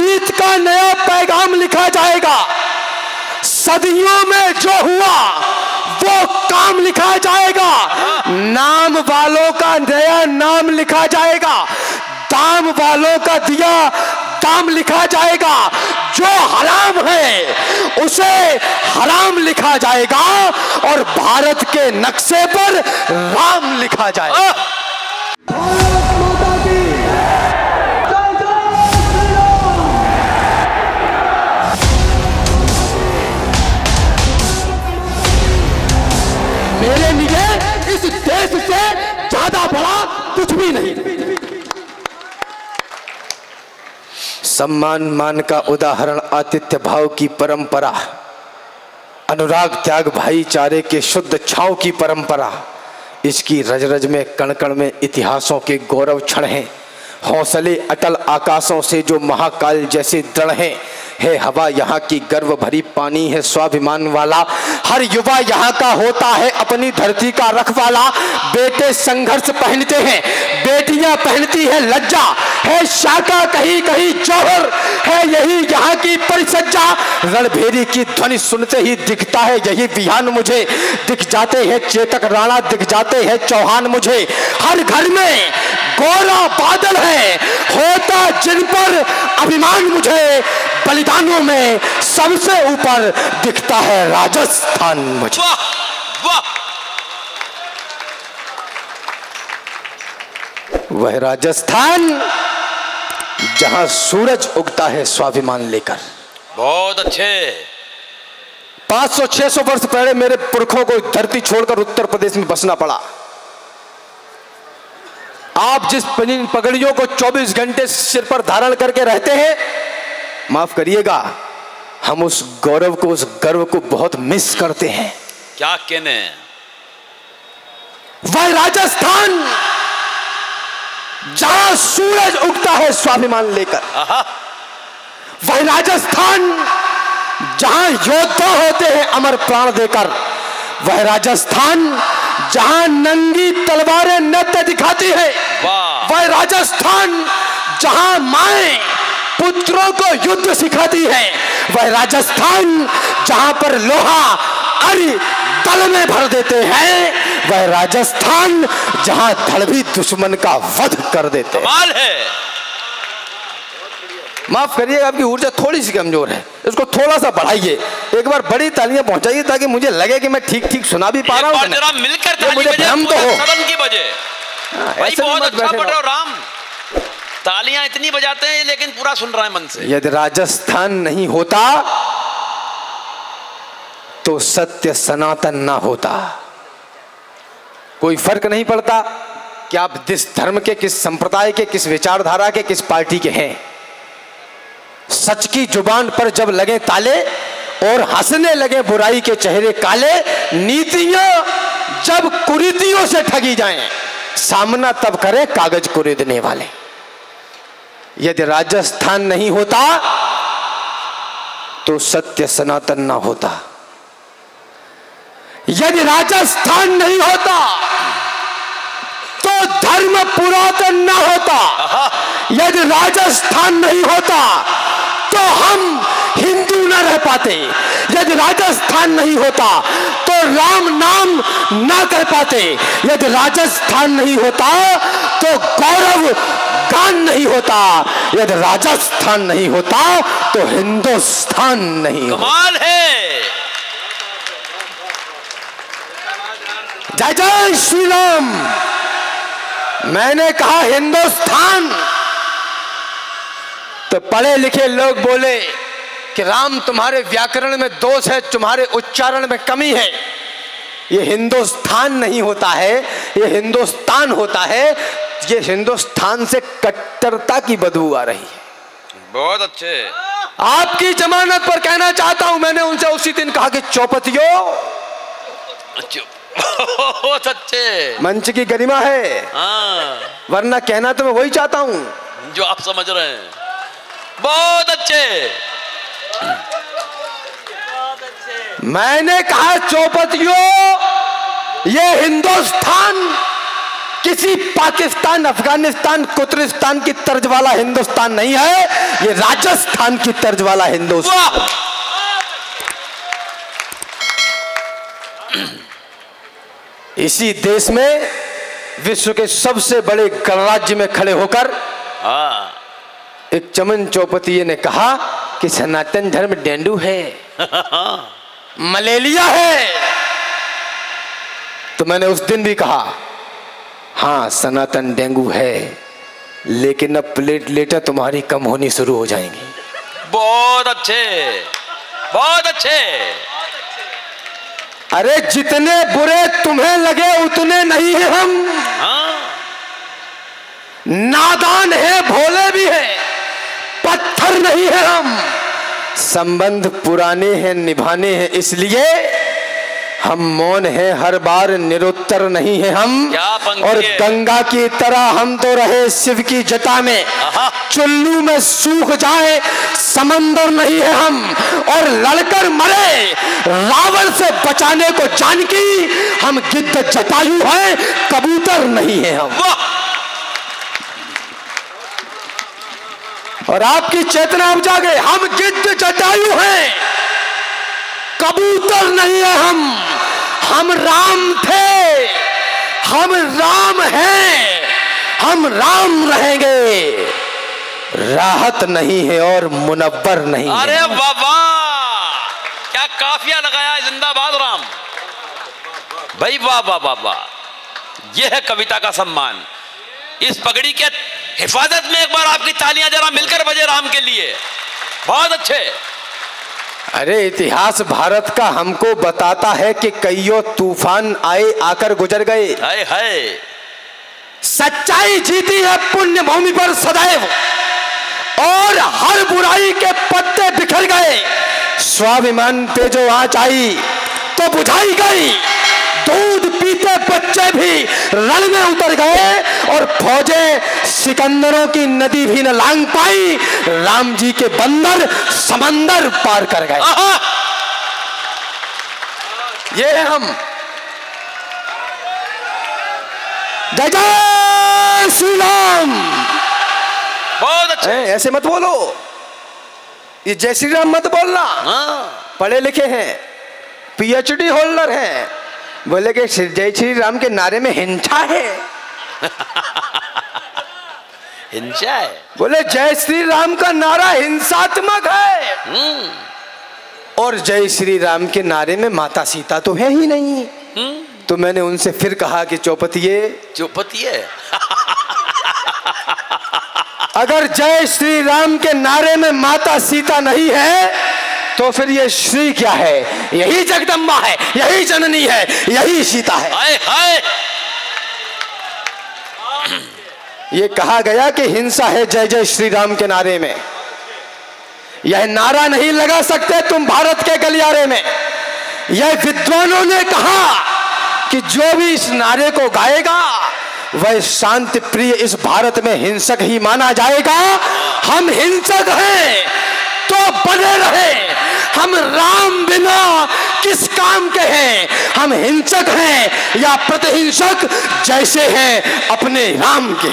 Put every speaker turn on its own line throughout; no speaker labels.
जीत का नया पैगाम लिखा जाएगा। सदियों में जो हुआ वो काम लिखा जाएगा। नाम वालों का नया नाम लिखा जाएगा। दाम वालों का दिया दाम लिखा जाएगा। जो हराम है उसे हराम लिखा जाएगा और भारत के नक्शे पर राम लिखा जाएगा। मेरे लिए इस देश से ज्यादा बड़ा कुछ भी नहीं। सम्मान मान का उदाहरण आतिथ्य भाव की परंपरा, अनुराग त्याग भाईचारे के शुद्ध छाव की परंपरा, इसकी रज रज में कण कण में इतिहासों के गौरव क्षण हैं। हौसले अटल आकाशों से जो महाकाल जैसे दृढ़ हैं। है हवा यहाँ की गर्व भरी, पानी है स्वाभिमान वाला। हर युवा यहाँ का होता है अपनी धरती का रखवाला। बेटे संघर्ष पहनते हैं, बेटियां पहनती है लज्जा। है शाका कहीं कहीं जौहर, है यही यहाँ की परिसज्जा। रणभेरी की ध्वनि सुनते ही दिखता है यही विहान मुझे। दिख जाते हैं चेतक राणा, दिख जाते हैं चौहान मुझे। हर घर में गोरा बादल है, होता जिन पर अभिमान मुझे। बलिदानों में सबसे ऊपर दिखता है राजस्थान मुझे।
वाह वाह।
वह राजस्थान जहां सूरज उगता है स्वाभिमान लेकर।
बहुत अच्छे।
500-600 वर्ष पहले मेरे पुरखों को धरती छोड़कर उत्तर प्रदेश में बसना पड़ा। आप जिस पगड़ियों को 24 घंटे सिर पर धारण करके रहते हैं, माफ करिएगा, हम उस गौरव को, उस गर्व को बहुत मिस करते हैं।
क्या कहने।
वह राजस्थान जहां सूरज उगता है स्वाभिमान लेकर। वह राजस्थान जहां योद्धा होते हैं अमर प्राण देकर। वह राजस्थान जहां नंगी तलवारें नृत्य दिखाती है। वह राजस्थान जहां माएं पुत्रों को युद्ध सिखाती है। वह राजस्थान जहां पर लोहा अरि दल में भर देते हैं। वह राजस्थान जहां धड़भी दुश्मन का वध कर देते हैं।
कमाल है।
माफ करिएगा, आपकी ऊर्जा थोड़ी सी कमजोर है, इसको थोड़ा सा बढ़ाइए। एक बार बड़ी तालियां पहुंचाइए ताकि मुझे लगे कि मैं ठीक ठीक सुना भी पा रहा हूं।
जरा मिलकर ताली
मुझे भ्रम तो हो।
सदन की बजे। भाई बहुत अच्छा पढ़ रहे हो राम। तालियां इतनी बजाते हैं लेकिन पूरा सुन रहा है मन से।
यदि राजस्थान नहीं होता तो सत्य सनातन ना होता। कोई फर्क नहीं पड़ता कि आप किस धर्म के, किस संप्रदाय के, किस विचारधारा के, किस पार्टी के हैं। सच की जुबान पर जब लगे ताले और हंसने लगे बुराई के चेहरे काले, नीतियां जब कुरीतियों से ठगी जाएं, सामना तब करे कागज कुरेदने वाले। यदि राजस्थान नहीं होता तो सत्य सनातन ना होता। यदि राजस्थान नहीं होता तो धर्म पुरातन ना होता। यदि राजस्थान नहीं होता तो हम हिंदू न रह पाते। यदि राजस्थान नहीं होता तो राम नाम ना कर पाते। यदि राजस्थान नहीं होता तो गौरव गान नहीं होता। यदि राजस्थान नहीं होता तो हिंदुस्तान नहीं होता।
कमाल है।
जय जय श्री राम। मैंने कहा हिंदुस्तान तो पढ़े लिखे लोग बोले कि राम तुम्हारे व्याकरण में दोष है, तुम्हारे उच्चारण में कमी है। ये हिंदुस्तान नहीं होता है, ये हिंदुस्तान होता है। ये हिंदुस्तान से कट्टरता की बदबू आ रही है।
बहुत अच्छे।
आपकी जमानत पर कहना चाहता हूं, मैंने उनसे उसी दिन कहा कि चौपतियों,
बहुत अच्छे।
मंच की गरिमा है। वरना कहना तो मैं वही चाहता हूं
जो आप समझ रहे हैं। बहुत अच्छे।
मैंने कहा चौपतियों, ये हिंदुस्तान किसी पाकिस्तान, अफगानिस्तान, कुतरिस्तान की तर्ज वाला हिंदुस्तान नहीं है, ये राजस्थान की तर्ज वाला हिंदुस्तान। इसी देश में विश्व के सबसे बड़े गणराज्य में खड़े होकर एक चमन चौपतिये ने कहा कि सनातन धर्म डेंगू है, मलेरिया है। तो मैंने उस दिन भी कहा हाँ सनातन डेंगू है, लेकिन अब प्लेटलेटें तुम्हारी कम होनी शुरू हो जाएंगी।
बहुत अच्छे, बहुत अच्छे।
अरे जितने बुरे तुम्हें लगे उतने नहीं है हम। नादान है, भोले भी है, पत्थर नहीं है हम। संबंध पुराने हैं, निभाने हैं, इसलिए हम मौन हैं, हर बार निरुत्तर नहीं है हम। और गंगा की तरह हम तो रहे शिव की जटा में, चुल्लू में सूख जाए समंदर नहीं है हम। और लड़कर मरे रावण से बचाने को जानकी, हम गिद्ध जटायु हैं, कबूतर नहीं है हम। और आपकी चेतना अब जागे, हम गिद्ध जटायु हैं, कबूतर नहीं है हम। हम राम थे, हम राम हैं, हम राम रहेंगे। राहत नहीं है और मुनव्वर नहीं है।
अरे बाबा क्या काफिया लगाया, जिंदाबाद राम भाई, वाह वाह वाह वाह। यह है कविता का सम्मान। इस पगड़ी के हिफाजत में एक बार आपकी तालियां जरा मिलकर बजे राम के लिए। बहुत अच्छे।
अरे इतिहास भारत का हमको बताता है कि कईयों तूफान आए, आकर गुजर गए।
हाय हाय।
सच्चाई जीती है पुण्य भूमि पर सदैव, और हर बुराई के पत्ते बिखर गए। स्वाभिमान पे जो आंच आई तो बुझाई गई। दूध पीते बच्चे भी रण में उतर गए, और फौजें सिकंदरों की नदी भी न लांग पाई। राम जी के बंदर समंदर पार कर गए। ये है हम। जय जय श्री राम।
बहुत अच्छे।
ऐसे मत बोलो, ये जय श्री राम मत बोलना। पढ़े लिखे हैं, पीएचडी होल्डर हैं, बोले कि जय श्री राम के नारे में हिंसा है।
हिंसा है? बोले
जय श्री राम का नारा हिंसात्मक है, और जय श्री राम के नारे में माता सीता तो है ही नहीं। तो मैंने उनसे फिर कहा कि चौपतिये अगर जय श्री राम के नारे में माता सीता नहीं है तो फिर ये श्री क्या है? यही जगदम्बा है, यही जननी है, यही सीता है।
हाय हाय।
ये कहा गया कि हिंसा है जय जय श्री राम के नारे में। यह नारा नहीं लगा सकते तुम भारत के गलियारे में। यह विद्वानों ने कहा कि जो भी इस नारे को गाएगा वह शांति प्रिय इस भारत में हिंसक ही माना जाएगा। हम हिंसक हैं तो बने रहे, हम राम बिना किस काम के हैं। हम हिंसक हैं या प्रतिहिंसक, जैसे हैं अपने राम के।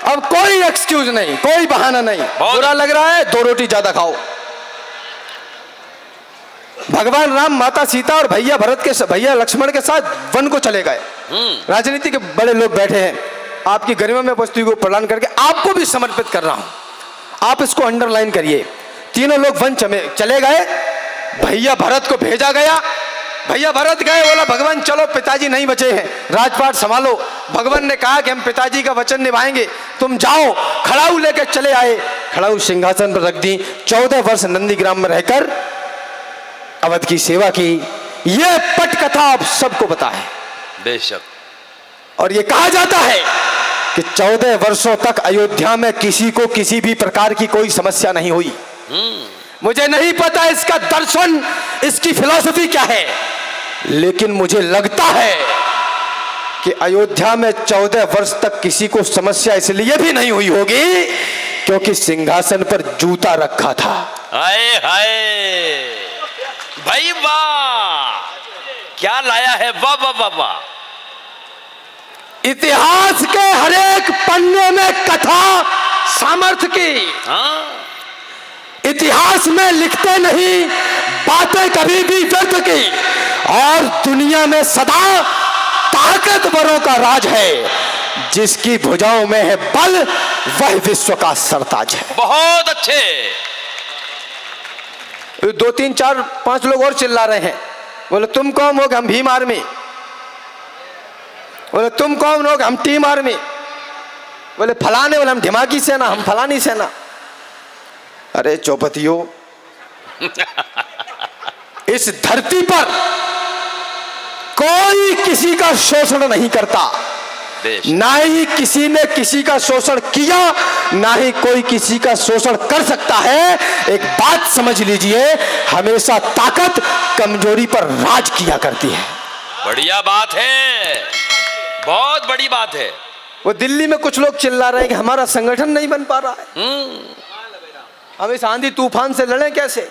अब कोई एक्सक्यूज नहीं, कोई बहाना नहीं। बुरा लग रहा है, 2 रोटी ज्यादा खाओ। भगवान राम माता सीता और भैया भरत के भैया लक्ष्मण के साथ वन को चले गए। राजनीति के बड़े लोग बैठे हैं, आपकी गरिमा में वस्तु को प्रदान करके आपको भी समर्पित कर रहा हूं। आप इसको अंडरलाइन करिए। तीनों लोग वन चले गए, भैया भरत को भेजा गया। भैया भरत गए, बोला भगवान चलो पिताजी नहीं बचे हैं, राजपाट संभालो। भगवान ने कहा कि हम पिताजी का वचन निभाएंगे, तुम जाओ। खड़ाऊ लेकर चले आए, खड़ाऊ सिंहासन पर रख दी। 14 वर्ष नंदीग्राम में रहकर अवध की सेवा की। यह पटकथा आप सबको पता है
बेशक।
और यह कहा जाता है कि 14 वर्षों तक अयोध्या में किसी को किसी भी प्रकार की कोई समस्या नहीं हुई। मुझे नहीं पता इसका दर्शन, इसकी फिलॉसफी क्या है, लेकिन मुझे लगता है कि अयोध्या में 14 वर्ष तक किसी को समस्या इसलिए भी नहीं हुई होगी क्योंकि सिंहासन पर जूता रखा था।
हाय हाय भाई वाह, क्या लाया है, वाह वाह वाह वाह।
इतिहास के हरेक पन्ने में कथा सामर्थ्य की।
हाँ,
इतिहास में लिखते नहीं बातें कभी भी व्यर्थ की, और दुनिया में सदा ताकतवरों का राज है, जिसकी भुजाओं में है बल वह विश्व का सरताज है।
बहुत अच्छे।
2 3 4 5 लोग और चिल्ला रहे हैं, बोले तुम कौन हो? हम भीम आर्मी। बोले तुम कौन हो? हम टीम आर्मी। बोले फलाने, बोले हम ढिमाकी सेना, हम फलानी सेना। अरे चौपतियों, इस धरती पर कोई किसी का शोषण नहीं करता, ना ही किसी ने किसी का शोषण किया, ना ही कोई किसी का शोषण कर सकता है। एक बात समझ लीजिए, हमेशा ताकत कमजोरी पर राज किया करती है। बढ़िया बात है,
बहुत बड़ी बात है।
वो दिल्ली में कुछ लोग चिल्ला रहे हैं कि हमारा संगठन नहीं बन पा रहा है, हम इस आंधी तूफान से लड़ें कैसे?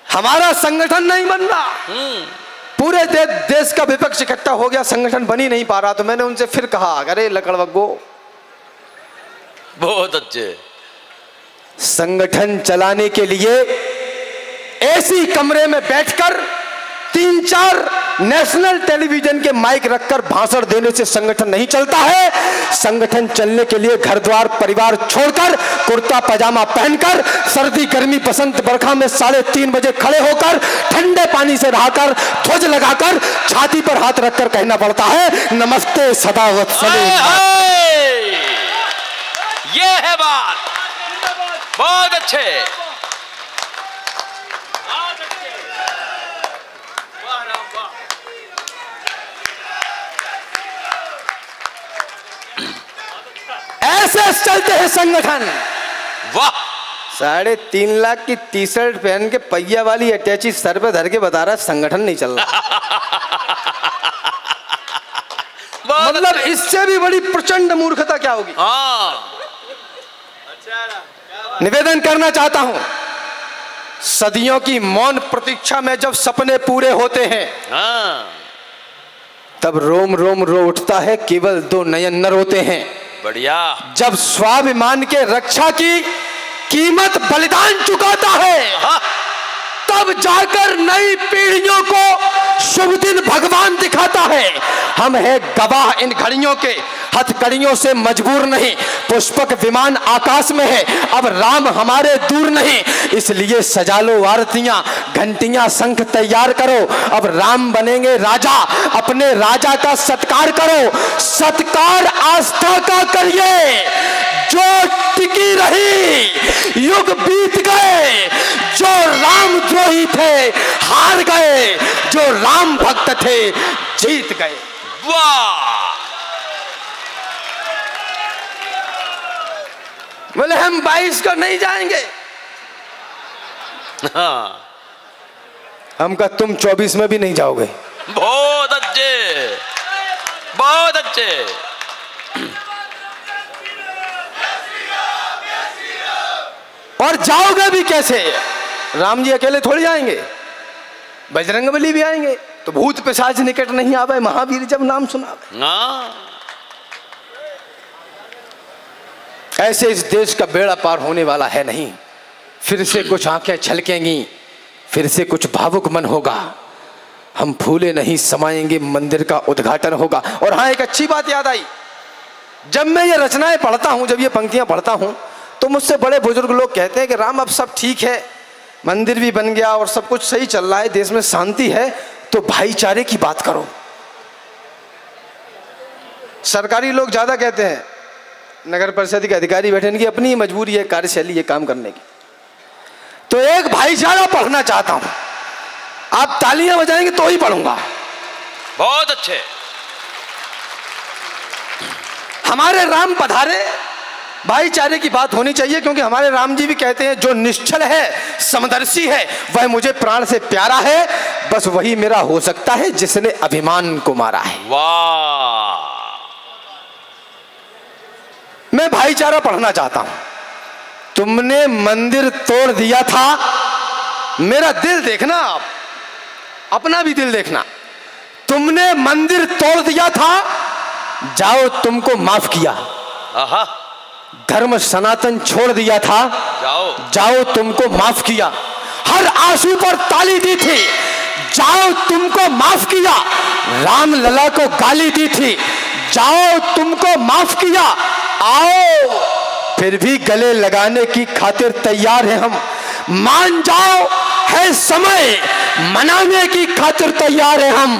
हमारा संगठन नहीं बन रहा। पूरे देश का विपक्ष इकट्ठा हो गया, संगठन बन ही नहीं पा रहा। तो मैंने उनसे फिर कहा, अरे लकड़बग्गो,
बहुत अच्छे।
संगठन चलाने के लिए ऐसी कमरे में बैठकर 3-4 नेशनल टेलीविजन के माइक रखकर भाषण देने से संगठन नहीं चलता है। संगठन चलने के लिए घर द्वार परिवार छोड़कर, कुर्ता पजामा पहनकर, सर्दी गर्मी बसंत बरखा में 3:30 बजे खड़े होकर, ठंडे पानी से नहाकर, ध्वज लगाकर, छाती पर हाथ रखकर कहना पड़ता है, नमस्ते सदा वत्सले।
ये है बात, बहुत अच्छे।
ऐसे चलते हैं संगठन।
वाह।
3.5 लाख की टी-शर्ट पहन के पहिया वाली अटैची सर पे धर के बता रहा है संगठन नहीं चल रहा। मतलब इससे भी बड़ी प्रचंड मूर्खता क्या होगी? निवेदन करना चाहता हूं, सदियों की मौन प्रतीक्षा में जब सपने पूरे होते हैं, तब रोम रोम रो उठता है, केवल 2 नयन न रोते हैं।
बढ़िया।
जब स्वाभिमान के रक्षा की कीमत बलिदान चुकाता है, तब जाकर नई पीढ़ियों को शुभ दिन भगवान दिखाता है। हम हैं गवाह इन घड़ियों के, हथकड़ियों से मजबूर नहीं, पुष्पक विमान आकाश में है, अब राम हमारे दूर नहीं। इसलिए सजा लो आरतियां, घंटियां, शंख तैयार करो, अब राम बनेंगे राजा, अपने राजा का सत्कार करो। सत्कार आस्था का करिए, जो टिकी रही युग बीत गए, जो राम द्रोही थे हार गए, जो राम भक्त थे जीत गए।
वाह।
बोले हम 22 को नहीं जाएंगे। हम कहा तुम 24 में भी नहीं जाओगे।
बहुत अच्छे, बहुत अच्छे।
और जाओगे भी कैसे? राम जी अकेले थोड़ी जाएंगे, बजरंगबली भी आएंगे। तो भूत पिशाच निकट नहीं आवे, महावीर जब नाम सुनावे। ऐसे इस देश का बेड़ा पार होने वाला है नहीं। फिर से कुछ आंखें छलकेंगी, फिर से कुछ भावुक मन होगा, हम फूले नहीं समाएंगे, मंदिर का उद्घाटन होगा। और हाँ, एक अच्छी बात याद आई, जब मैं ये रचनाएं पढ़ता हूं, जब ये पंक्तियां पढ़ता हूं, तो मुझसे बड़े बुजुर्ग लोग कहते हैं कि राम अब सब ठीक है, मंदिर भी बन गया और सब कुछ सही चल रहा है, देश में शांति है, तो भाईचारे की बात करो। सरकारी लोग ज्यादा कहते हैं, नगर परिषद के अधिकारी बैठे, इनकी अपनी मजबूरी है, कार्यशैली है काम करने की। तो एक भाईचारा पढ़ना चाहता हूं, आप तालियां बजाएंगे तो ही पढ़ूंगा।
बहुत अच्छे।
हमारे राम पधारे, भाईचारे की बात होनी चाहिए, क्योंकि हमारे राम जी भी कहते हैं जो निश्चल है, समदर्शी है, वह मुझे प्राण से प्यारा है, बस वही मेरा हो सकता है जिसने अभिमान को मारा है।
वाह।
मैं भाईचारा पढ़ना चाहता हूं। तुमने मंदिर तोड़ दिया था, मेरा दिल देखना आप, अपना भी दिल देखना। तुमने मंदिर तोड़ दिया था, जाओ तुमको माफ किया।
आहा,
धर्म सनातन छोड़ दिया था, जाओ तुमको माफ किया। हर आंसू पर ताली दी थी, जाओ तुमको माफ किया। राम लला को गाली दी थी, जाओ तुमको माफ किया। आओ, फिर भी गले लगाने की खातिर तैयार हैं हम। मान जाओ, है समय, मनाने की खातिर तैयार हैं हम।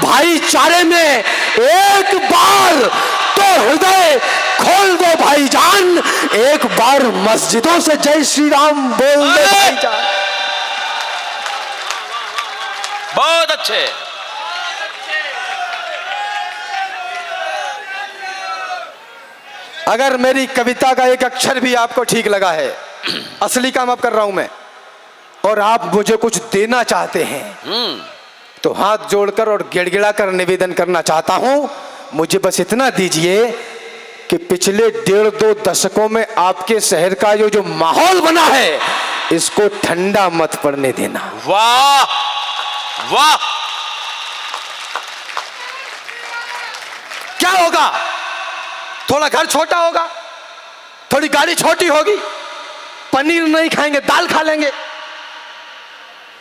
भाईचारे में एक बार तो हृदय खोल दो भाईजान, एक बार मस्जिदों से जय श्री राम बोल दो भाईजान।
बहुत अच्छे।
अगर मेरी कविता का एक अक्षर भी आपको ठीक लगा है, असली काम अब कर रहा हूं मैं, और आप मुझे कुछ देना चाहते हैं, तो हाथ जोड़कर और गिड़गिड़ा कर निवेदन करना चाहता हूं, मुझे बस इतना दीजिए कि पिछले 1.5-2 दशकों में आपके शहर का जो माहौल बना है, इसको ठंडा मत पड़ने देना।
वाह वाह।
क्या होगा? थोड़ा घर छोटा होगा, थोड़ी गाड़ी छोटी होगी, पनीर नहीं खाएंगे, दाल खा लेंगे,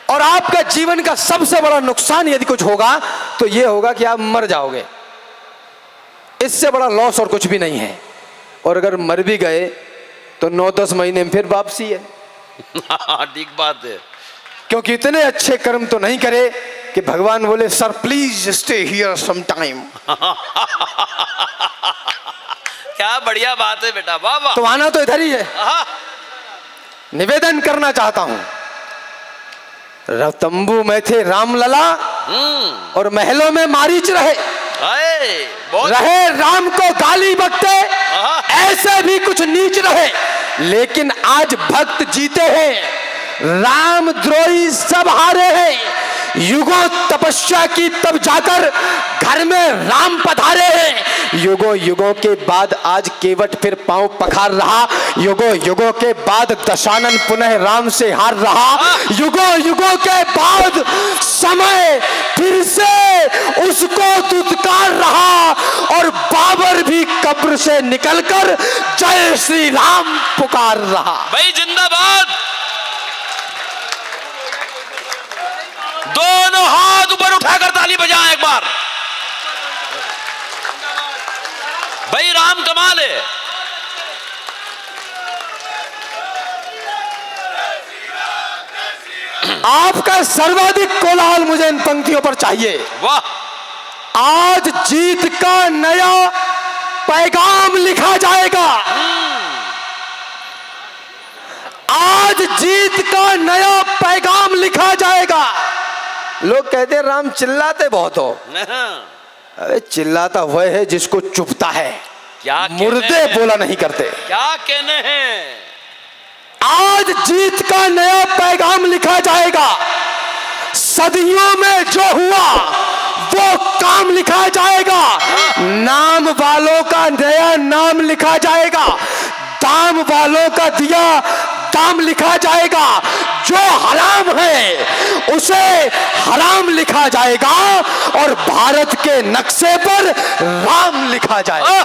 और आपका जीवन का सबसे बड़ा नुकसान यदि कुछ होगा तो यह होगा कि आप मर जाओगे। इससे बड़ा लॉस और कुछ भी नहीं है। और अगर मर भी गए तो 9-10 महीने में फिर वापसी है।
ठीक बात है।
क्योंकि इतने अच्छे कर्म तो नहीं करे कि भगवान बोले sir please stay here some time.
क्या बढ़िया बात है बेटा, वाह वाह।
तो आना तो इधर ही है। निवेदन करना चाहता हूं, तंबू में थे रामलला और महलों में मारीच रहे। रहे राम को गाली बकते, ऐसे भी कुछ नीच रहे, लेकिन आज भक्त जीते हैं, राम द्रोही सब हारे हैं। युगों तपस्या की तब जाकर घर में राम पधारे हैं। युगों युगों के बाद आज केवट फिर पांव पखार रहा। युगों युगों के बाद दशानन पुनः राम से हार रहा। युगों युगों के बाद समय फिर से उसको दुत्कार रहा, और बाबर भी कब्र से निकलकर जय श्री राम पुकार रहा।
भाई जिंदाबाद। दोनों हाथ ऊपर उठाकर ताली बजाएं एक बार। भाई राम कमाल है।
आपका सर्वाधिक कोलाहल मुझे इन पंक्तियों पर चाहिए।
वाह।
आज जीत का नया पैगाम लिखा जाएगा। आज जीत का नया पैगाम लिखा जाएगा। लोग कहते हैं राम चिल्लाते बहुत हो। अरे चिल्लाता वह है जिसको चुभता है,
क्या
मुर्दे बोला नहीं करते।
क्या कहने हैं?
आज जीत का नया पैगाम लिखा जाएगा। सदियों में जो हुआ वो काम लिखा जाएगा। नाम वालों का नया नाम लिखा जाएगा। दाम वालों का दिया दाम लिखा जाएगा। जो हराम है उसे हराम लिखा जाएगा, और भारत के नक्शे पर राम लिखा जाएगा।